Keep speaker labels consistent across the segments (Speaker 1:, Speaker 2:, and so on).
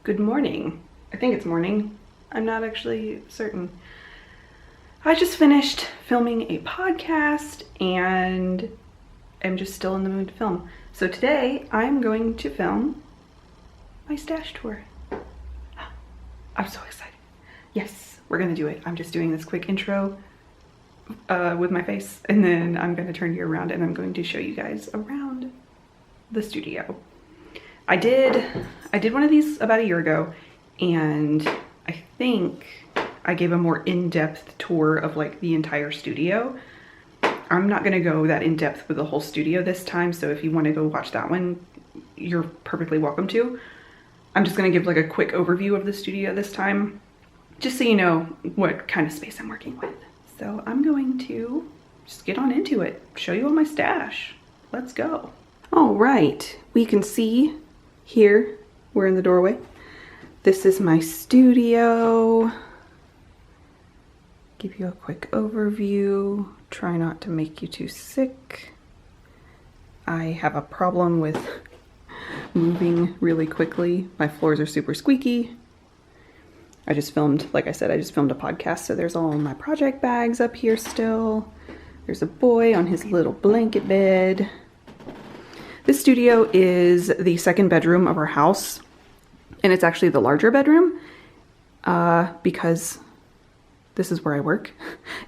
Speaker 1: Good morning. I think it's morning. I'm not actually certain. I just finished filming a podcast and I'm just still in the mood to film. So today I'm going to film my stash tour. I'm so excited. Yes, we're gonna do it. I'm just doing this quick intro with my face, and then I'm gonna turn you around and I'm going to show you guys around the studio. I did one of these about a year ago, and I think I gave a more in-depth tour of like the entire studio. I'm not gonna go that in-depth with the whole studio this time, so if you want to go watch that one, you're perfectly welcome to. I'm just gonna give like a quick overview of the studio this time, just so you know what kind of space I'm working with. So I'm going to just get on into it, show you all my stash. Let's go. All right, we can see here, we're in the doorway. This is my studio. Give you a quick overview. Try not to make you too sick. I have a problem with moving really quickly. My floors are super squeaky. I just filmed, like I said, I just filmed a podcast, so there's all my project bags up here still. There's a boy on his little blanket bed. This studio is the second bedroom of our house, and it's actually the larger bedroom because this is where I work.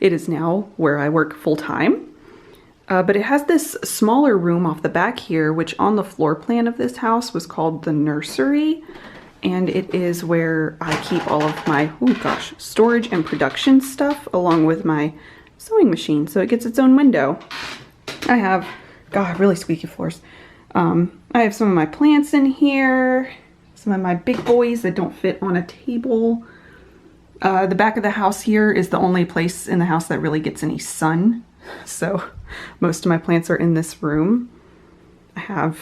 Speaker 1: It is now where I work full time, but it has this smaller room off the back here, which on the floor plan of this house was called the Nursery, and it is where I keep all of my, oh gosh, storage and production stuff along with my sewing machine, so it gets its own window. I have, God, really squeaky floors. I have some of my plants in here, some of my big boys that don't fit on a table. The back of the house here is the only place in the house that really gets any sun, so most of my plants are in this room. I have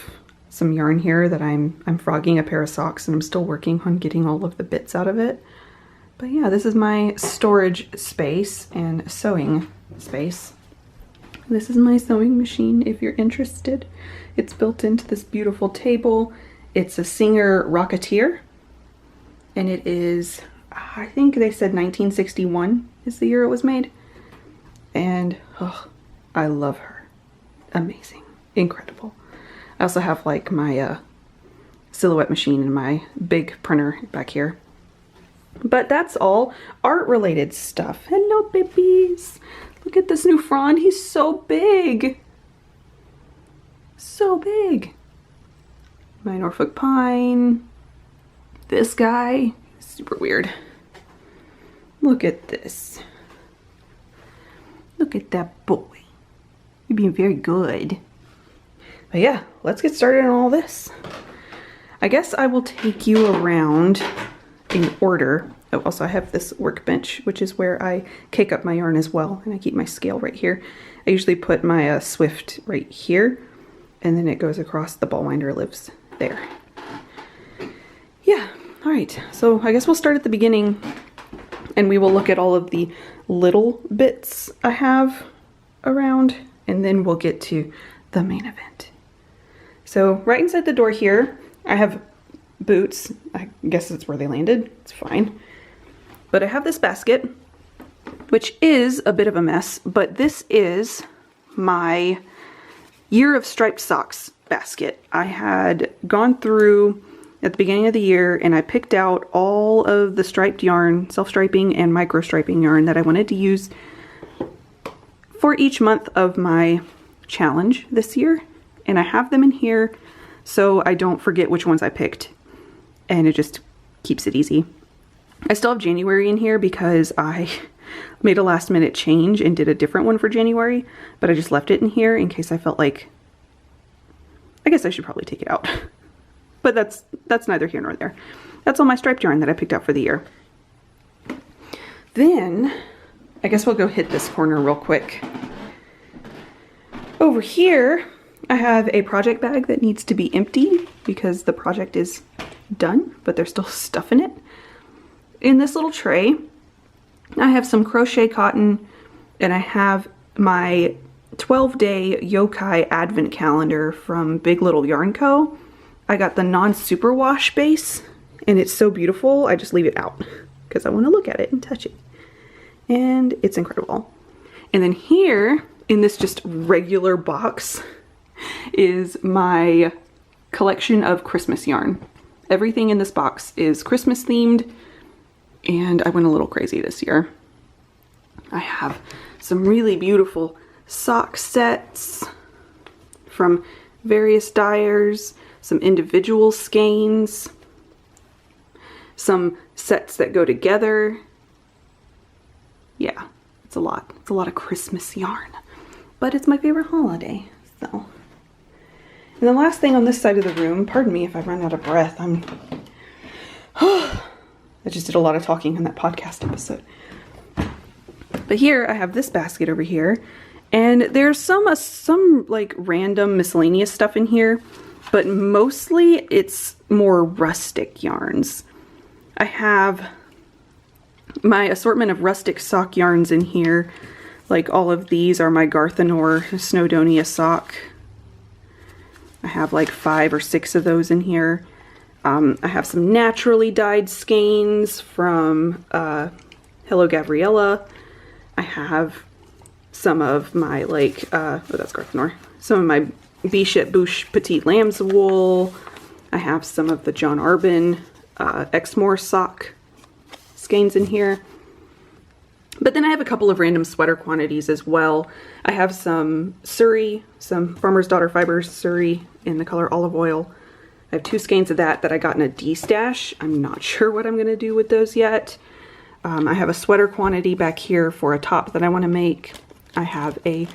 Speaker 1: some yarn here that I'm frogging a pair of socks, and I'm still working on getting all of the bits out of it. But yeah, this is my storage space and sewing space. This is my sewing machine if you're interested. It's built into this beautiful table. It's a Singer Rocketeer, and it is, I think they said 1961 is the year it was made. And oh, I love her. Amazing, incredible. I also have like my silhouette machine and my big printer back here. But that's all art related stuff. Hello babies. Look at this new frond. He's so big. So big. My Norfolk pine. This guy, super weird. Look at this. Look at that boy. You're being very good. But yeah, let's get started on all this. I guess I will take you around in order. Oh, also I have this workbench, which is where I cake up my yarn as well, and I keep my scale right here. I usually put my Swift right here, and then it goes across, the ball winder lives there. Yeah, all right, so I guess we'll start at the beginning, and we will look at all of the little bits I have around, and then we'll get to the main event. So right inside the door here, I have boots. I guess that's where they landed. It's fine. But I have this basket, which is a bit of a mess, but this is my Year of Striped Socks basket. I had gone through at the beginning of the year and I picked out all of the striped yarn, self-striping and micro striping yarn that I wanted to use for each month of my challenge this year. And I have them in here so I don't forget which ones I picked, and it just keeps it easy. I still have January in here because I made a last minute change and did a different one for January, but I just left it in here in case I felt like, I guess I should probably take it out. But that's neither here nor there. That's all my striped yarn that I picked out for the year. Then, I guess we'll go hit this corner real quick. Over here, I have a project bag that needs to be emptied because the project is done, but there's still stuff in it. In this little tray, I have some crochet cotton, and I have my 12-day yokai advent calendar from Big Little Yarn Co. I got the non-superwash base, and it's so beautiful, I just leave it out because I want to look at it and touch it. And it's incredible. And then here in this just regular box is my collection of Christmas yarn. Everything in this box is Christmas themed, and I went a little crazy this year. I have some really beautiful sock sets from various dyers, some individual skeins, some sets that go together. Yeah, it's a lot. It's a lot of Christmas yarn, but it's my favorite holiday, so. And the last thing on this side of the room, pardon me if I run out of breath, I just did a lot of talking in that podcast episode. But here I have this basket over here, and there's some like random miscellaneous stuff in here, but mostly it's more rustic yarns. I have my assortment of rustic sock yarns in here. Like all of these are my Garthenor Snowdonia sock. I have like 5 or 6 of those in here. I have some naturally dyed skeins from Hello Gabriella. I have some of my like, oh that's Garthenor. Some of my Bichette Bouche Petite Lambs wool. I have some of the John Arbin Exmoor sock skeins in here. But then I have a couple of random sweater quantities as well. I have some Surrey, some Farmer's Daughter Fibers Surrey in the color Olive Oil. I have 2 skeins of that I got in a D-stash. I'm not sure what I'm gonna do with those yet. I have a sweater quantity back here for a top that I wanna make. I have a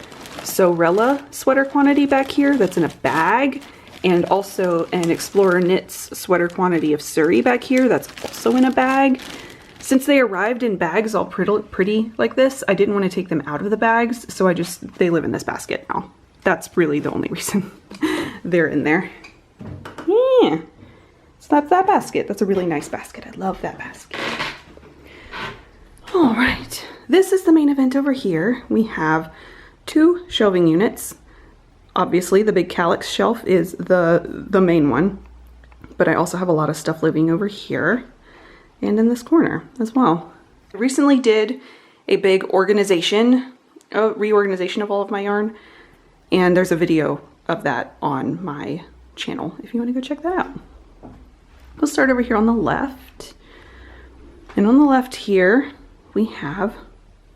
Speaker 1: Sorella sweater quantity back here that's in a bag, and also an Explorer Knits sweater quantity of Surrey back here that's also in a bag. Since they arrived in bags all pretty like this, I didn't want to take them out of the bags, so they live in this basket now. That's really the only reason they're in there. Yeah, so that's that basket. That's a really nice basket. I love that basket. All right, this is the main event over here. We have 2 shelving units. Obviously, the big calyx shelf is the main one, but I also have a lot of stuff living over here and in this corner as well. I recently did a big reorganization of all of my yarn, and there's a video of that on my channel if you want to go check that out. We'll start over here on the left. And on the left here, we have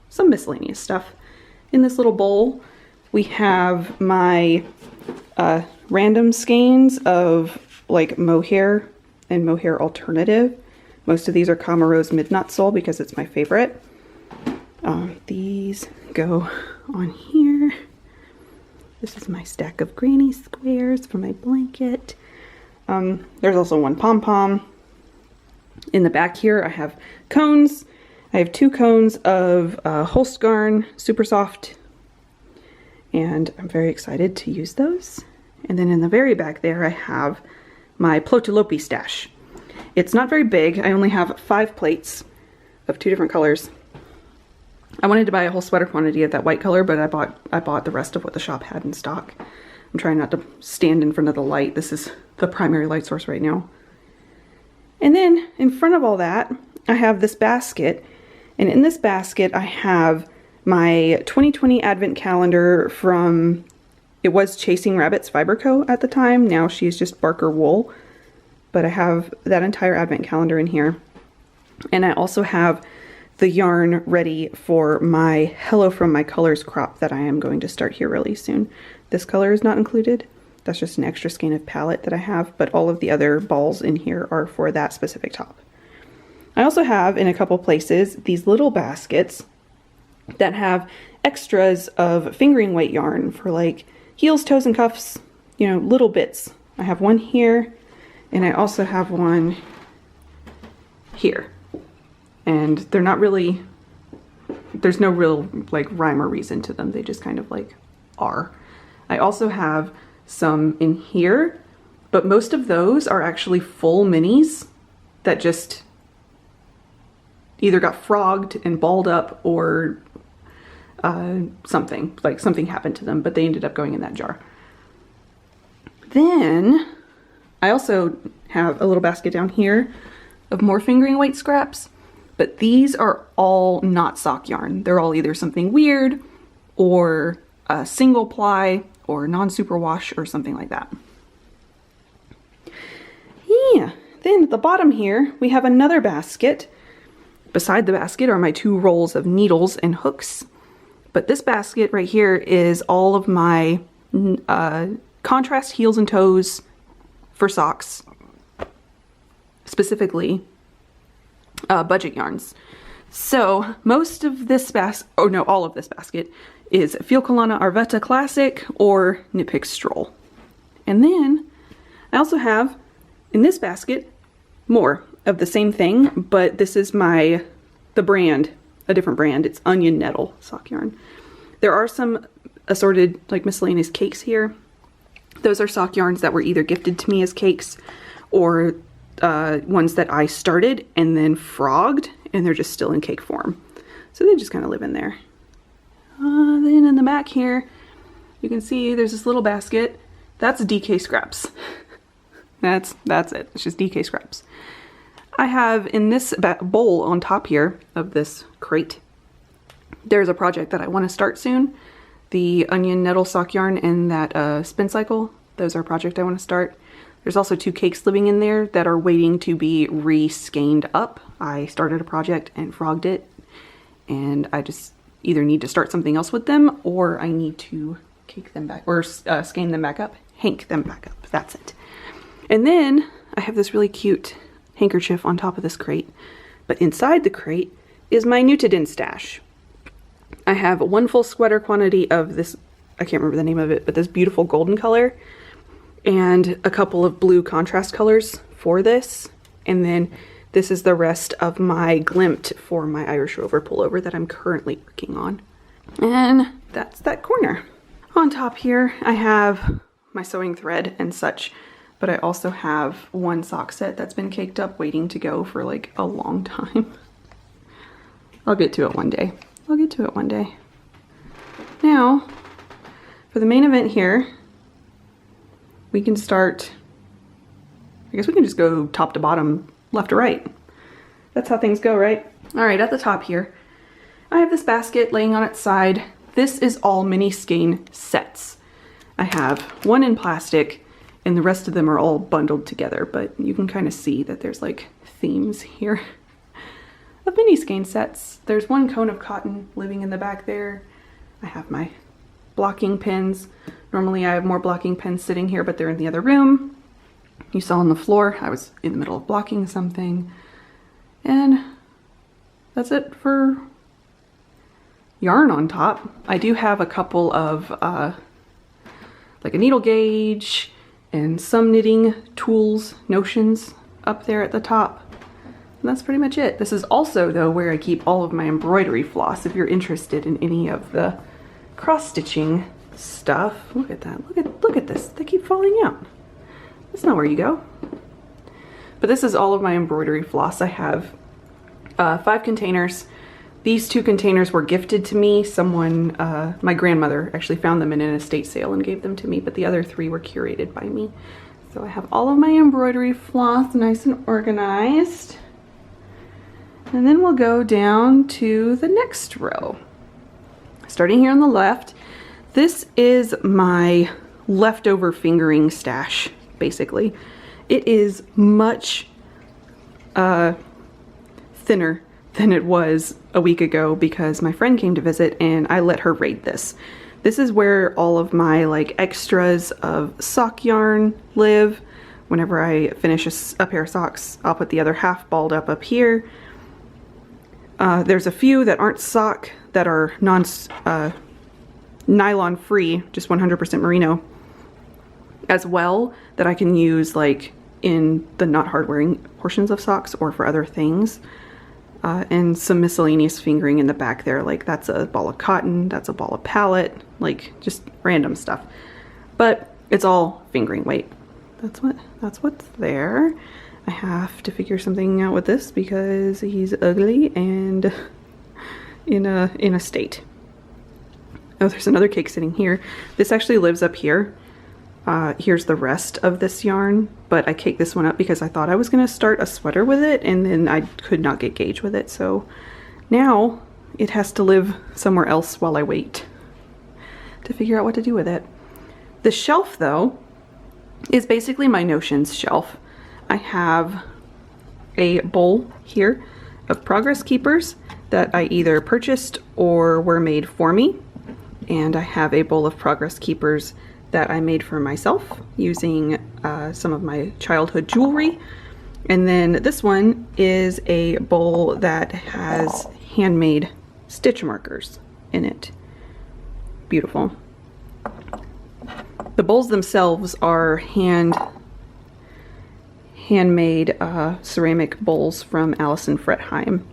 Speaker 1: some miscellaneous stuff. In this little bowl, we have my random skeins of like mohair and mohair alternative. Most of these are Kamarose Midnight Soul because it's my favorite. These go on here. This is my stack of granny squares for my blanket. There's also one pom-pom. In the back here I have cones. I have 2 cones of Holstgarn Super Soft, and I'm very excited to use those. And then in the very back there I have my Plotulope Stash. It's not very big. I only have 5 plates of 2 different colors. I wanted to buy a whole sweater quantity of that white color, but I bought the rest of what the shop had in stock. I'm trying not to stand in front of the light. This is the primary light source right now. And then in front of all that, I have this basket. And in this basket, I have my 2020 advent calendar from, it was Chasing Rabbits Fiber Co. at the time. Now she's just Barker Wool. But I have that entire advent calendar in here. And I also have the yarn ready for my Hello From My Colors crop that I am going to start here really soon. This color is not included. That's just an extra skein of palette that I have, but all of the other balls in here are for that specific top. I also have in a couple places these little baskets that have extras of fingering weight yarn for like heels, toes, and cuffs, you know, little bits. I have one here, and I also have one here. And they're not really, there's no real like rhyme or reason to them. They just kind of like are. I also have some in here, but most of those are actually full minis that just either got frogged and balled up or something happened to them, but they ended up going in that jar. Then I also have a little basket down here of more fingering weight scraps, but these are all not sock yarn. They're all either something weird or a single ply or non-superwash or something like that. Yeah, then at the bottom here, we have another basket. Beside the basket are my 2 rolls of needles and hooks. But this basket right here is all of my contrast heels and toes for socks. Specifically, budget yarns. So most of this all of this basket is Fioccolana Arvetta Classic or Knit Pick Stroll. And then I also have in this basket more of the same thing, but this is the brand, a different brand. It's Onion Nettle sock yarn. There are some assorted like miscellaneous cakes here. Those are sock yarns that were either gifted to me as cakes or ones that I started and then frogged, and they're just still in cake form. So they just kind of live in there. Then in the back here, you can see there's this little basket. That's DK scraps. That's it. It's just DK scraps. I have in this bowl on top here of this crate, there's a project that I want to start soon. The Onion Nettle sock yarn and that spin cycle. Those are a project I want to start. There's also 2 cakes living in there that are waiting to be re-skeined up. I started a project and frogged it, and I just either need to start something else with them, or I need to cake them back, or skein them back up, hank them back up. That's it. And then I have this really cute handkerchief on top of this crate, but inside the crate is my Nursery stash. I have 1 full sweater quantity of this, I can't remember the name of it, but this beautiful golden color, and a couple of blue contrast colors for this. And then this is the rest of my glimped for my Irish Rover pullover that I'm currently working on. And that's that corner. On top here, I have my sewing thread and such, but I also have 1 sock set that's been caked up waiting to go for like a long time. I'll get to it one day. I'll get to it one day. Now, for the main event here, we can start, I guess we can just go top to bottom, left to right. That's how things go, right? All right, at the top here, I have this basket laying on its side. This is all mini skein sets. I have 1 in plastic, and the rest of them are all bundled together, but you can kind of see that there's like themes here of mini skein sets. There's 1 cone of cotton living in the back there. I have my blocking pins. Normally I have more blocking pins sitting here, but they're in the other room. You saw on the floor, I was in the middle of blocking something. And that's it for yarn on top. I do have a couple of like a needle gauge and some knitting tools, notions up there at the top. And that's pretty much it. This is also though where I keep all of my embroidery floss if you're interested in any of the cross stitching stuff. Look at that. Look at this. They keep falling out. That's not where you go. But this is all of my embroidery floss. I have 5 containers. These 2 containers were gifted to me. Someone, my grandmother actually found them in an estate sale and gave them to me, but the other 3 were curated by me. So I have all of my embroidery floss nice and organized. And then we'll go down to the next row. Starting here on the left, this is my leftover fingering stash, basically. It is much thinner than it was a week ago because my friend came to visit and I let her raid this. This is where all of my like extras of sock yarn live. Whenever I finish a pair of socks, I'll put the other half balled up here. There's a few that aren't sock that are nylon free, just 100% merino as well, that I can use like in the not hard wearing portions of socks or for other things. And some miscellaneous fingering in the back there, like that's a ball of cotton, that's a ball of pallet, like just random stuff. But it's all fingering weight. That's what's there. I have to figure something out with this because he's ugly and in a state. Oh, there's another cake sitting here. This actually lives up here. Here's the rest of this yarn, but I caked this one up because I thought I was going to start a sweater with it, and then I could not get gauge with it, so now it has to live somewhere else while I wait to figure out what to do with it. The shelf, though, is basically my notions shelf. I have a bowl here of Progress Keepers that I either purchased or were made for me, and I have a bowl of Progress Keepers that I made for myself using some of my childhood jewelry. And then this one is a bowl that has handmade stitch markers in it. Beautiful. The bowls themselves are handmade ceramic bowls from Alison Fretheim.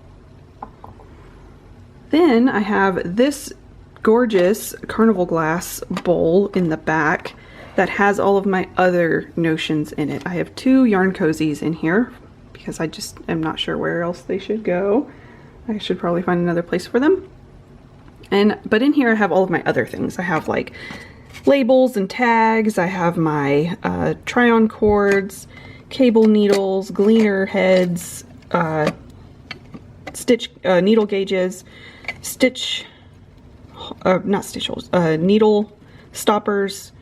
Speaker 1: Then I have this gorgeous carnival glass bowl in the back that has all of my other notions in it. I have 2 yarn cozies in here because I just am not sure where else they should go. I should probably find another place for them. But in here I have all of my other things. I have like labels and tags. I have my try-on cords, cable needles, gleaner heads, needle gauges, needle stoppers,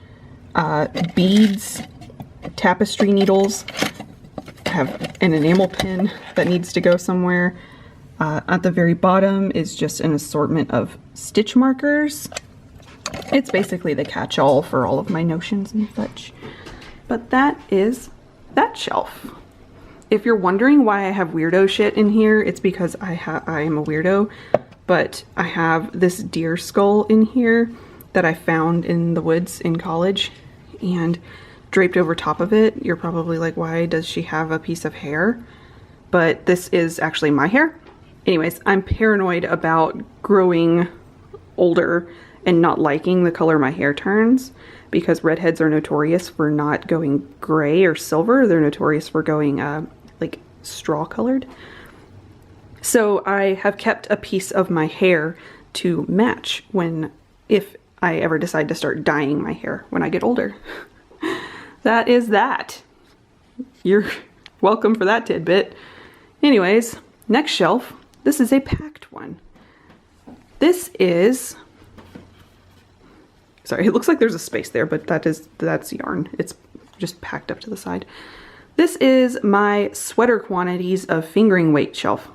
Speaker 1: beads, tapestry needles. I have an enamel pin that needs to go somewhere. At the very bottom is just an assortment of stitch markers. It's basically the catch-all for all of my notions and such. But that is that shelf. If you're wondering why I have weirdo shit in here, it's because I am a weirdo. But I have this deer skull in here that I found in the woods in college, and draped over top of it, you're probably like, why does she have a piece of hair? But this is actually my hair. Anyways, I'm paranoid about growing older and not liking the color my hair turns, because redheads are notorious for not going gray or silver. They're notorious for going like straw colored. So I have kept a piece of my hair to match if I ever decide to start dyeing my hair when I get older. That is that. You're welcome for that tidbit. Anyways, next shelf. This is a packed one. This is, sorry, it looks like there's a space there, but that's yarn. It's just packed up to the side. This is my sweater quantities of fingering weight shelf.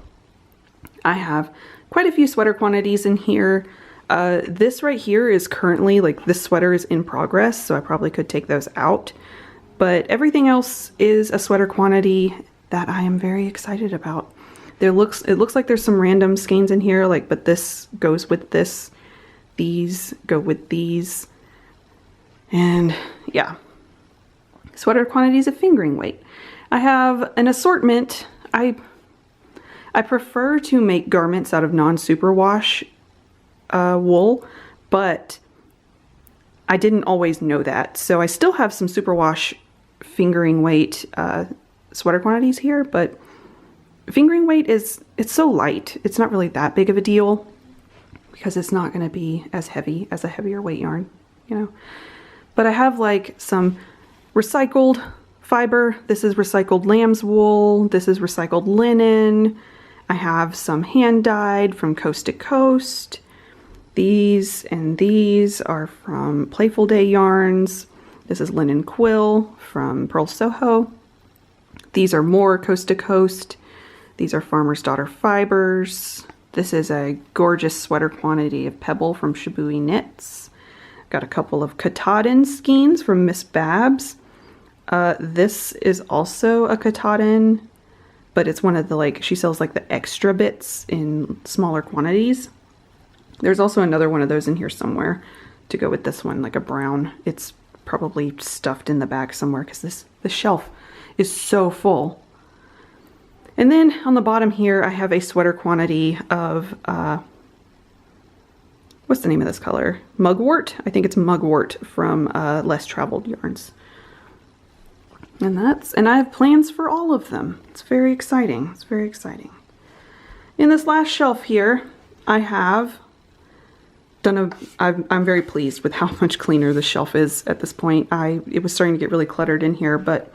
Speaker 1: I have quite a few sweater quantities in here. This right here is currently, like, this sweater is in progress, so I probably could take those out. But everything else is a sweater quantity that I am very excited about. It looks like there's some random skeins in here, like, but this goes with this. These go with these. And yeah. Sweater quantities of fingering weight. I have an assortment. I prefer to make garments out of non-superwash wool, but I didn't always know that. So I still have some superwash fingering weight sweater quantities here, but fingering weight it's so light. It's not really that big of a deal because it's not going to be as heavy as a heavier weight yarn, you know. But I have like some recycled fiber. This is recycled lamb's wool. This is recycled linen. I have some hand dyed from Coast to Coast. These and these are from Playful Day yarns. This is linen quill from Pearl Soho. These are more Coast to Coast. These are Farmer's Daughter fibers. This is a gorgeous sweater quantity of Pebble from Shibui Knits. Got a couple of Katahdin skeins from Miss Babs. This is also a Katahdin, but it's one of the, like, she sells like the extra bits in smaller quantities. There's also another one of those in here somewhere to go with this one, like a brown. It's probably stuffed in the back somewhere because the shelf is so full. And then on the bottom here, I have a sweater quantity of, what's the name of this color? Mugwort? I think it's Mugwort from Less Traveled Yarns. And I have plans for all of them. It's very exciting. It's very exciting. In this last shelf here, I have I'm very pleased with how much cleaner the shelf is at this point. It was starting to get really cluttered in here, but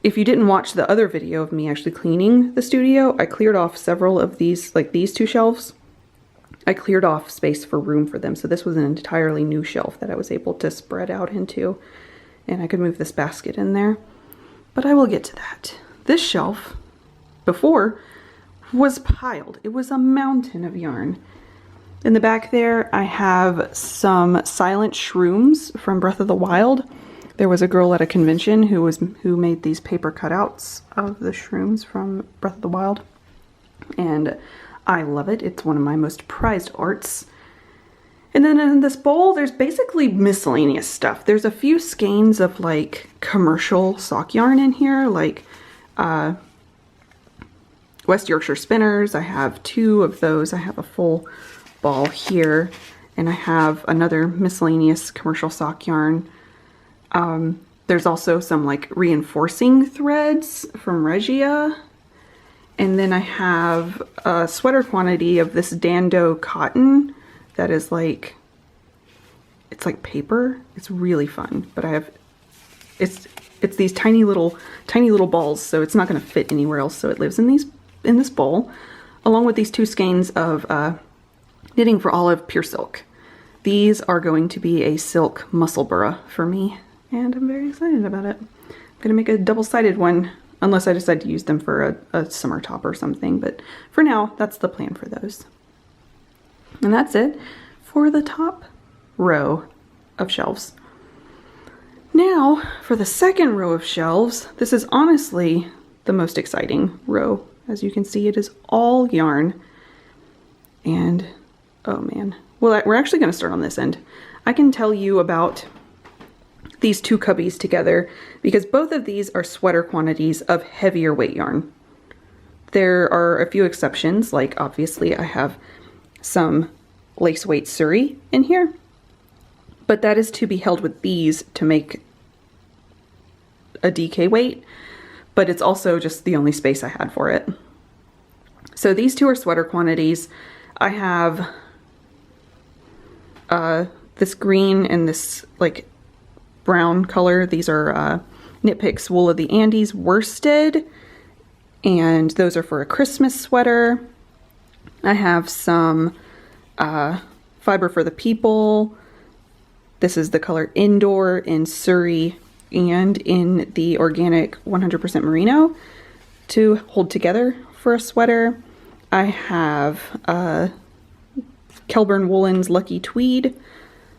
Speaker 1: if you didn't watch the other video of me actually cleaning the studio, I cleared off several of these, like these two shelves. I cleared off space for room for them, so this was an entirely new shelf that I was able to spread out into, and I could move this basket in there. But I will get to that. This shelf, before, was piled. It was a mountain of yarn. In the back there, I have some silent shrooms from Breath of the Wild. There was a girl at a convention who made these paper cutouts of the shrooms from Breath of the Wild, and I love it. It's one of my most prized arts. And then in this bowl, there's basically miscellaneous stuff. There's a few skeins of like commercial sock yarn in here, like West Yorkshire spinners. I have 2 of those. I have a full ball here, and I have another miscellaneous commercial sock yarn. There's also some like reinforcing threads from Regia. And then I have a sweater quantity of this Dando cotton that is like, it's like paper. It's really fun, but it's these tiny little balls, so it's not going to fit anywhere else. So it lives in this bowl, along with these 2 skeins of Knitting for Olive pure silk. These are going to be a silk muscle burra for me, and I'm very excited about it. I'm gonna make a double-sided one, unless I decide to use them for a summer top or something, but for now, that's the plan for those. And that's it for the top row of shelves. Now, for the second row of shelves, this is honestly the most exciting row. As you can see, it is all yarn. And, oh man. Well, we're actually gonna start on this end. I can tell you about these 2 cubbies together because both of these are sweater quantities of heavier weight yarn. There are a few exceptions, like obviously I have some lace weight Surrey in here, but that is to be held with these to make a DK weight, but it's also just the only space I had for it. So these 2 are sweater quantities. I have this green and this like brown color. These are Knit Picks Wool of the Andes worsted, and those are for a Christmas sweater. I have some Fiber for the People. This is the color Indoor in Surrey and in the organic 100% merino to hold together for a sweater. I have Kelburn Woolen's Lucky Tweed,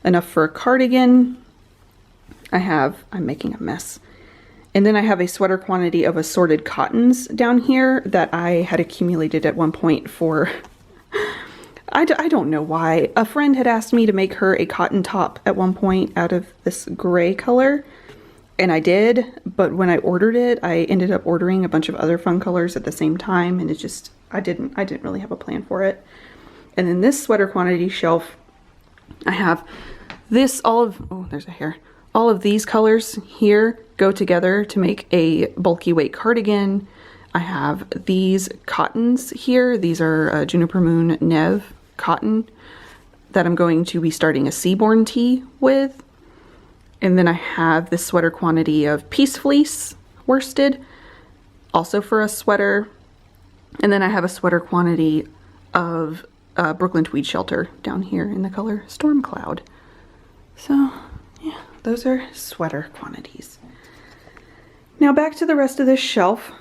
Speaker 1: enough for a cardigan. I'm making a mess. And then I have a sweater quantity of assorted cottons down here that I had accumulated at one point for, I don't know why. A friend had asked me to make her a cotton top at one point out of this gray color, and I did, but when I ordered it, I ended up ordering a bunch of other fun colors at the same time, and it just, I didn't really have a plan for it. And then this sweater quantity shelf, I have this, oh, there's a hair. All of these colors here go together to make a bulky weight cardigan. I have these cottons here. These are Juniper Moon Nev cotton that I'm going to be starting a Seaborn tee with. And then I have this sweater quantity of Peace Fleece worsted, also for a sweater. And then I have a sweater quantity of Brooklyn Tweed Shelter down here in the color Storm Cloud. So yeah, those are sweater quantities. Now back to the rest of this shelf.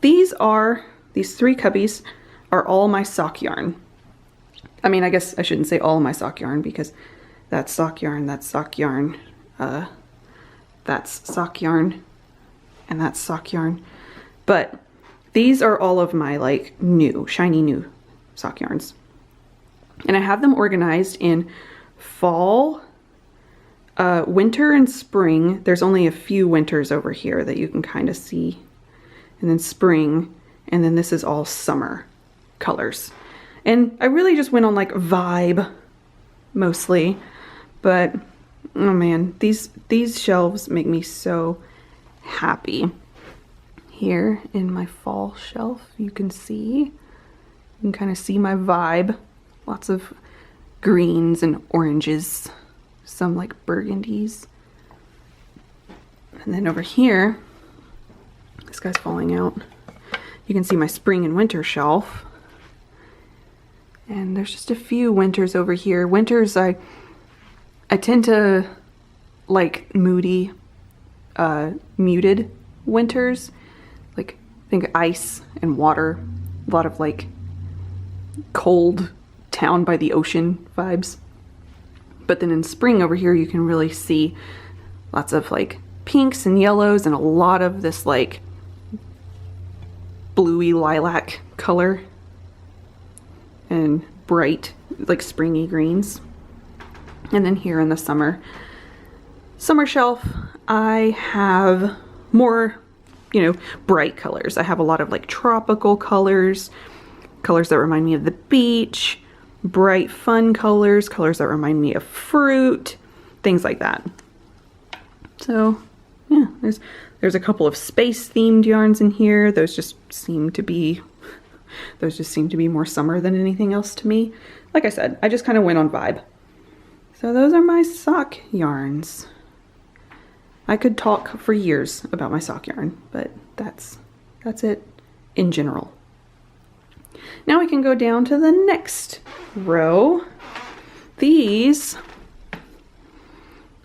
Speaker 1: These 3 cubbies are all my sock yarn. I mean, I guess I shouldn't say all my sock yarn because that's sock yarn, that's sock yarn, that's sock yarn, and that's sock yarn. But these are all of my like new, shiny new sock yarns. And I have them organized in fall, winter and spring. There's only a few winters over here that you can kind of see. And then spring, and then this is all summer colors. And I really just went on like vibe mostly, but oh man, these shelves make me so happy. Here in my fall shelf, you can kind of see my vibe. Lots of greens and oranges, some like burgundies. And then over here, this guy's falling out. You can see my spring and winter shelf. And there's just a few winters over here. Winters, I tend to like moody, muted winters. Like, think ice and water. A lot of like cold town by the ocean vibes. But then in spring over here, you can really see lots of like pinks and yellows and a lot of this like bluey lilac color and bright like springy greens. And then here in the summer shelf, I have more, you know, bright colors. I have a lot of like tropical colors, colors that remind me of the beach, bright fun colors, colors that remind me of fruit, things like that. So yeah, there's a couple of space themed yarns in here. Those just seem to be more summer than anything else to me. Like I said, I just kind of went on vibe. So those are my sock yarns. I could talk for years about my sock yarn, but that's it in general. Now we can go down to the next row. These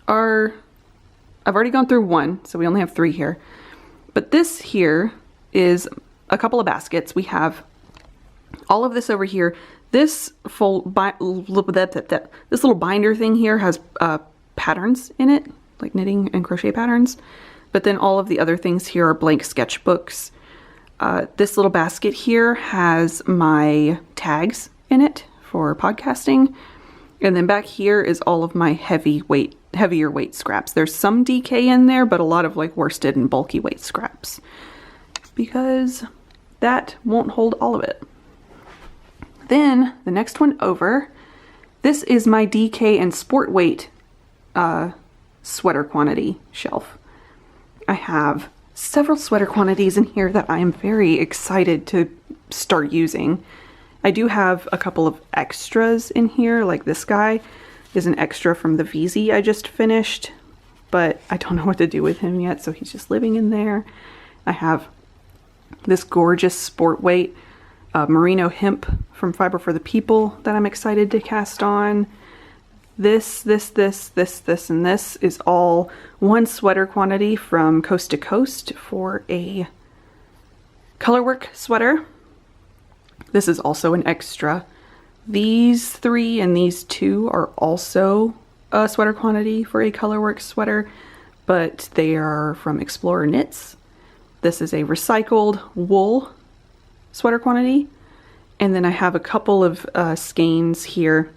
Speaker 1: are, I've already gone through one, so we only have 3 here. But this here is a couple of baskets. We have all of this over here. This this little binder thing here has patterns in it, like knitting and crochet patterns. But then all of the other things here are blank sketchbooks. This little basket here has my tags in it for podcasting. And then back here is all of my heavier weight scraps. There's some DK in there, but a lot of like worsted and bulky weight scraps, because that won't hold all of it. Then the next one over, this is my DK and sport weight sweater quantity shelf. I have several sweater quantities in here that I am very excited to start using. I do have a couple of extras in here, like this guy is an extra from the VZ I just finished, but I don't know what to do with him yet, so he's just living in there. I have this gorgeous sport weight merino hemp from Fiber for the People that I'm excited to cast on. This, and this is all one sweater quantity from Coast to Coast for a colorwork sweater. This is also an extra. These 3 and these 2 are also a sweater quantity for a colorwork sweater, but they are from Explorer Knits. This is a recycled wool sweater quantity. And then I have a couple of skeins here.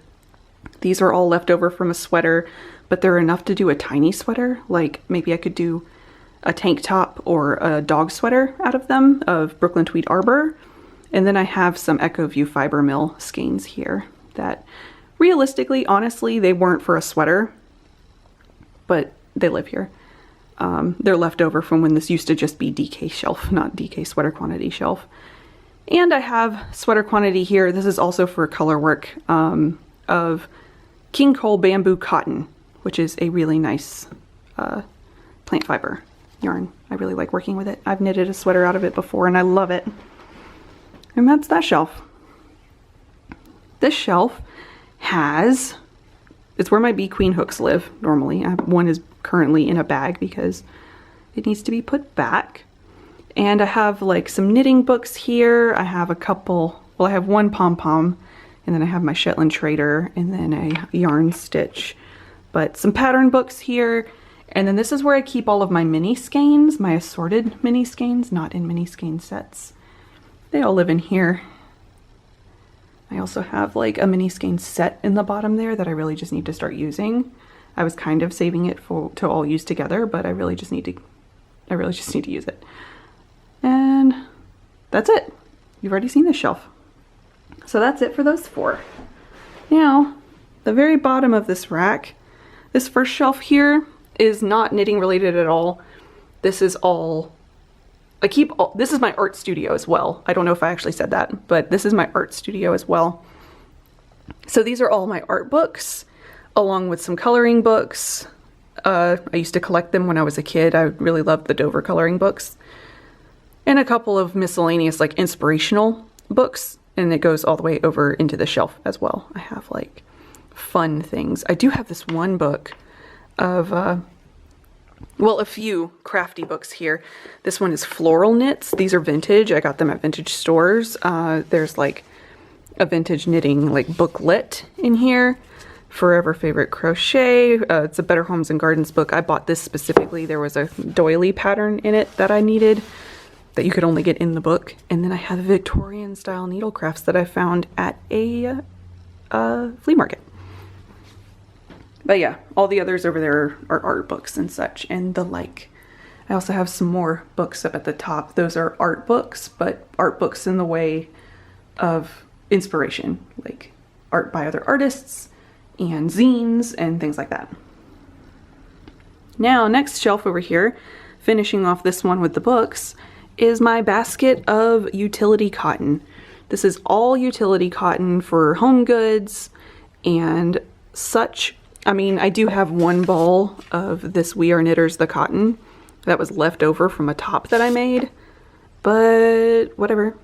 Speaker 1: These are all left over from a sweater, but they're enough to do a tiny sweater. Like maybe I could do a tank top or a dog sweater out of them, of Brooklyn Tweed Arbor. And then I have some Echo View Fiber Mill skeins here that realistically, honestly, they weren't for a sweater, but they live here. They're left over from when this used to just be DK shelf, not DK sweater quantity shelf. And I have sweater quantity here. This is also for color work of King Cole Bamboo Cotton, which is a really nice plant fiber yarn. I really like working with it. I've knitted a sweater out of it before and I love it. And that's that shelf. This shelf has, it's where my bee queen hooks live normally. One is currently in a bag because it needs to be put back. And I have like some knitting books here. I have a couple, well, I have one pom-pom, and then I have my Shetland Trader, and then a yarn stitch. But some pattern books here. And then this is where I keep all of my mini skeins, my assorted mini skeins, not in mini skein sets. They all live in here. I also have like a mini skein set in the bottom there that I really just need to start using. I was kind of saving it to all use together, but I really just need to use it. And that's it. You've already seen this shelf. So that's it for those 4. Now, the very bottom of this rack, this first shelf here is not knitting related at all. This is all, this is my art studio as well. I don't know if I actually said that, but this is my art studio as well. So these are all my art books, along with some coloring books. I used to collect them when I was a kid. I really loved the Dover coloring books. And a couple of miscellaneous, like, inspirational books. And it goes all the way over into the shelf as well. I have, like, fun things. I do have this one book of, well, a few crafty books here. This one is floral knits. These are vintage. I got them at vintage stores. There's, like, a vintage knitting, like, booklet in here. Forever Favorite Crochet. It's a Better Homes and Gardens book. I bought this specifically. There was a doily pattern in it that I needed that you could only get in the book. And then I have Victorian style needle crafts that I found at a flea market. But yeah, all the others over there are art books and such and the like. I also have some more books up at the top. Those are art books, but art books in the way of inspiration, like art by other artists and zines and things like that. Now, next shelf over here, finishing off this one with the books, is my basket of utility cotton. This is all utility cotton for home goods and such. I mean, I do have one ball of this We Are Knitters the cotton that was left over from a top that I made, but whatever.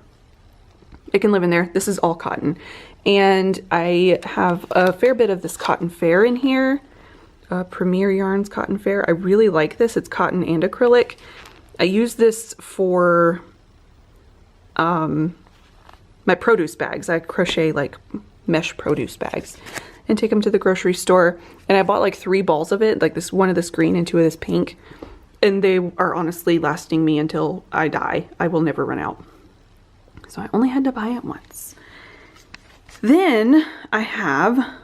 Speaker 1: It can live in there. This is all cotton. And I have a fair bit of this Cotton Fair in here. Premier Yarns Cotton Fair. I really like this. It's cotton and acrylic. I use this for my produce bags. I crochet like mesh produce bags and take them to the grocery store. And I bought like 3 balls of it, like this one of this green and 2 of this pink. And they are honestly lasting me until I die. I will never run out. So I only had to buy it once. Then I have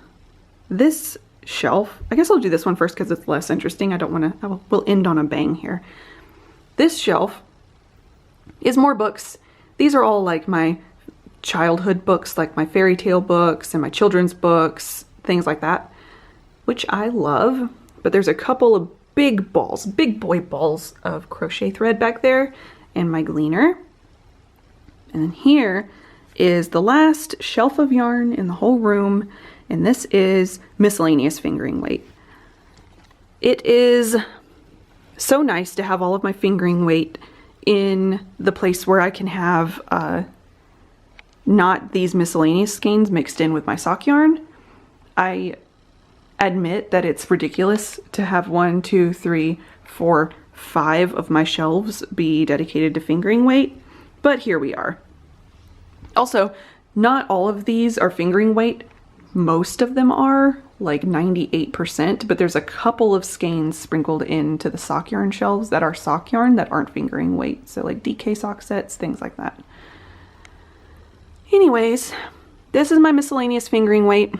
Speaker 1: this shelf. I guess I'll do this one first because it's less interesting. I don't want to, we'll end on a bang here. This shelf is more books. These are all like my childhood books, like my fairy tale books and my children's books, things like that, which I love. But there's a couple of big balls, big boy balls of crochet thread back there and my gleaner. And then here is the last shelf of yarn in the whole room, and this is miscellaneous fingering weight. It is so nice to have all of my fingering weight in the place where I can have not these miscellaneous skeins mixed in with my sock yarn. I admit that it's ridiculous to have 1, 2, 3, 4, 5 of my shelves be dedicated to fingering weight, but here we are. Also, not all of these are fingering weight. Most of them are, like 98%, but there's a couple of skeins sprinkled into the sock yarn shelves that are sock yarn that aren't fingering weight. So like DK sock sets, things like that. Anyways, this is my miscellaneous fingering weight.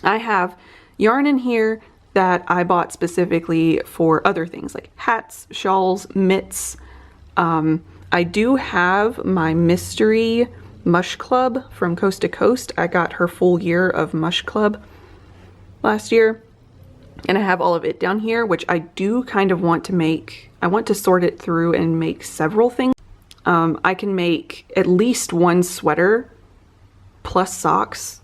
Speaker 1: I have yarn in here that I bought specifically for other things like hats, shawls, mitts. I do have my mystery Mush Club from Coast to Coast. I got her full year of Mush Club last year, and I have all of it down here, which I do kind of want to make. I want to sort it through and make several things. I can make at least 1 sweater plus socks,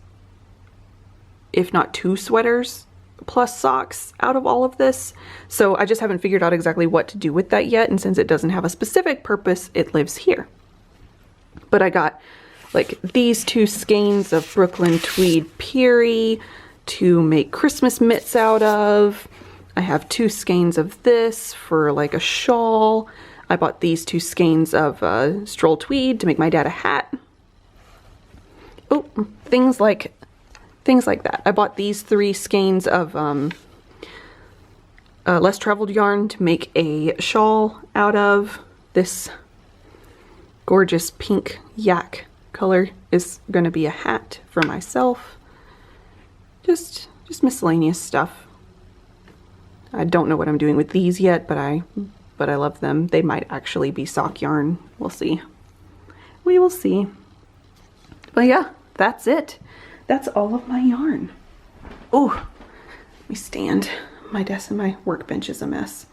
Speaker 1: if not 2 sweaters plus socks out of all of this. So I just haven't figured out exactly what to do with that yet, and since it doesn't have a specific purpose, it lives here. But I got like these 2 skeins of Brooklyn Tweed Peary to make Christmas mitts out of. I have 2 skeins of this for like a shawl. I bought these 2 skeins of Stroll Tweed to make my dad a hat. Oh, things like that. I bought these 3 skeins of less traveled yarn to make a shawl out of. This gorgeous pink yak color is going to be a hat for myself. Just miscellaneous stuff. I don't know what I'm doing with these yet, but I love them. They might actually be sock yarn. We'll see. We will see. But yeah, that's it. That's all of my yarn. Oh, let me stand. My desk and my workbench is a mess.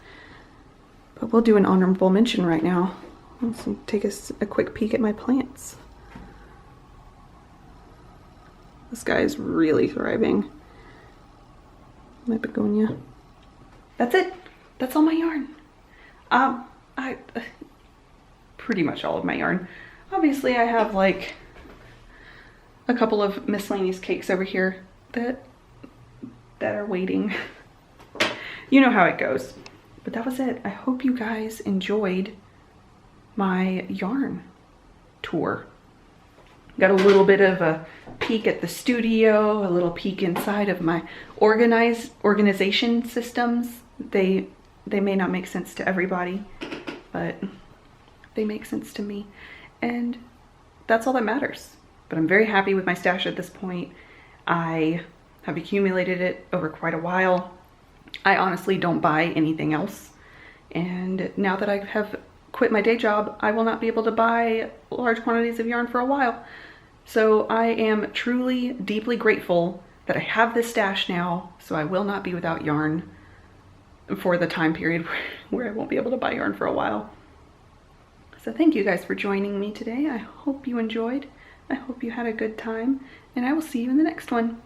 Speaker 1: But we'll do an honorable mention right now. Let's take a quick peek at my plants. This guy is really thriving. My begonia. That's it. That's all my yarn. Pretty much all of my yarn. Obviously I have like a couple of miscellaneous cakes over here that are waiting. You know how it goes. But that was it. I hope you guys enjoyed my yarn tour. Got a little bit of a peek at the studio, a little peek inside of my organization systems. They may not make sense to everybody, but they make sense to me. And that's all that matters. But I'm very happy with my stash at this point. I have accumulated it over quite a while. I honestly don't buy anything else. And now that I have quit my day job, I will not be able to buy large quantities of yarn for a while. So I am truly, deeply grateful that I have this stash now, so I will not be without yarn for the time period where I won't be able to buy yarn for a while. So thank you guys for joining me today. I hope you enjoyed. I hope you had a good time, and I will see you in the next one.